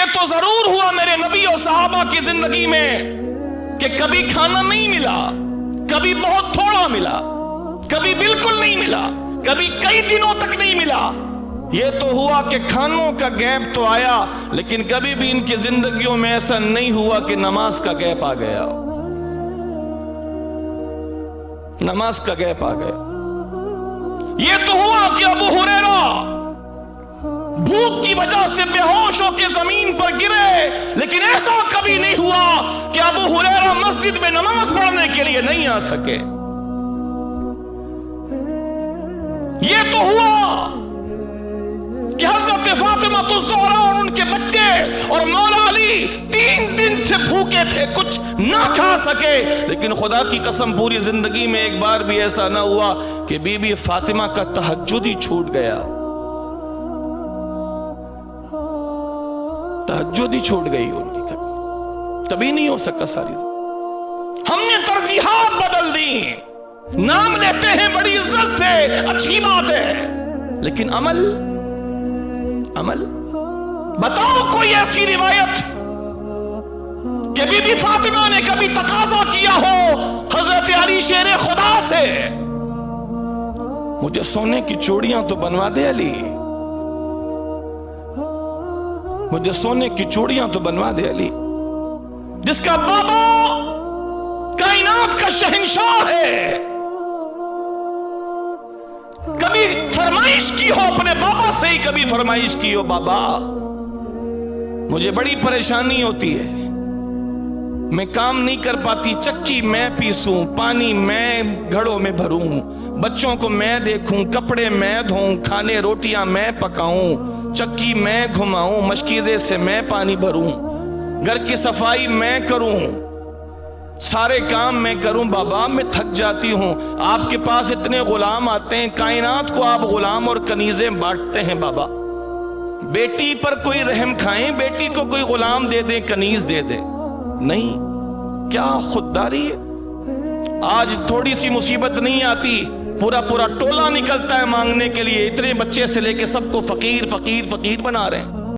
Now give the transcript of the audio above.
یہ تو ضرور ہوا میرے نبی اور صحابہ کی زندگی میں کہ کبھی کھانا نہیں ملا، کبھی بہت تھوڑا ملا، کبھی بالکل نہیں ملا، کبھی کئی دنوں تک نہیں ملا۔ یہ تو ہوا کہ کھانوں کا گیپ تو آیا، لیکن کبھی بھی ان کی زندگیوں میں ایسا نہیں ہوا کہ نماز کا گیپ آ گیا، نماز کا گیپ آ گیا۔ یہ تو ہوا کہ ابو ہریرہ بھوک کی وجہ سے بے ہوش ہو کے زمین پر گرے، لیکن ایسا کبھی نہیں ہوا کہ ابو ہریرہ مسجد میں نماز پڑھنے کے لیے نہیں آ سکے۔ یہ تو ہوا کہ حضرت فاطمہ الزہرا اور ان کے بچے اور مولا علی 3 دن سے بھوکے تھے، کچھ نہ کھا سکے، لیکن خدا کی قسم پوری زندگی میں ایک بار بھی ایسا نہ ہوا کہ بی بی فاطمہ کا تہجد ہی چھوٹ گیا، تہجد ہی چھوٹ گئی ان کی، کبھی نہیں ہو سکا ساری زندگی۔ ہم نے ترجیحات بدل دی، نام لیتے ہیں بڑی عزت سے، اچھی بات ہے، لیکن عمل بتاؤ کوئی ایسی روایت کہ بی بی فاطمہ نے کبھی تقاضا کیا ہو حضرت علی شیر خدا سے، مجھے سونے کی چوڑیاں تو بنوا دے علی، مجھے سونے کی چوڑیاں تو بنوا دے علی، جس کا بابا کائنات کا شہنشاہ ہے، کبھی فرمائش کی ہو اپنے بابا سے ہی، کبھی فرمائش کی ہو بابا مجھے بڑی پریشانی ہوتی ہے، میں کام نہیں کر پاتی، چکی میں پیسوں، پانی میں گھڑوں میں بھروں، بچوں کو میں دیکھوں، کپڑے میں دھوں، کھانے روٹیاں میں پکاؤں، چکی میں گھماؤں، مشکیزے سے میں پانی بھروں، گھر کی صفائی میں کروں، سارے کام میں کروں، بابا میں تھک جاتی ہوں، آپ کے پاس اتنے غلام آتے ہیں، کائنات کو آپ غلام اور کنیزیں بانٹتے ہیں، بابا بیٹی پر کوئی رحم کھائیں، بیٹی کو کوئی غلام دے دیں، کنیز دے دیں، نہیں، کیا خودداری ہے۔ آج تھوڑی سی مصیبت نہیں آتی، پورا ٹولہ نکلتا ہے مانگنے کے لیے، اتنے بچے سے لے کے سب کو فقیر فقیر فقیر بنا رہے ہیں۔